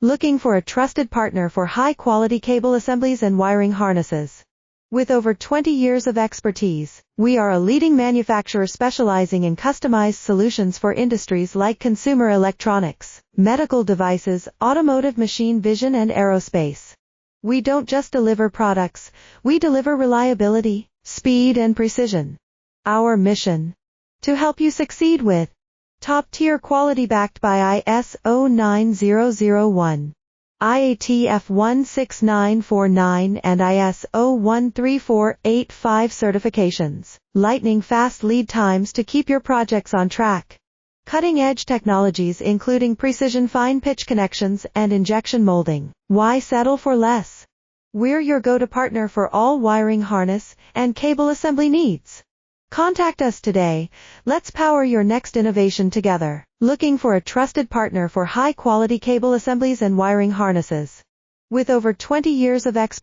Looking for a trusted partner for high-quality cable assemblies and wiring harnesses? With over 20 years of expertise, we are a leading manufacturer specializing in customized solutions for industries like consumer electronics, medical devices, automotive, machine vision, and aerospace. We don't just deliver products, we deliver reliability, speed, and precision. Our mission: to help you succeed with top-tier quality backed by ISO 9001, IATF 16949 and ISO 13485 certifications, lightning-fast lead times to keep your projects on track. Cutting-edge technologies including precision fine-pitch connections and injection molding. Why settle for less? We're your go-to partner for all wiring harness and cable assembly needs. Contact us today. Let's power your next innovation together. Looking for a trusted partner for high-quality cable assemblies and wiring harnesses? With over 20 years of expertise,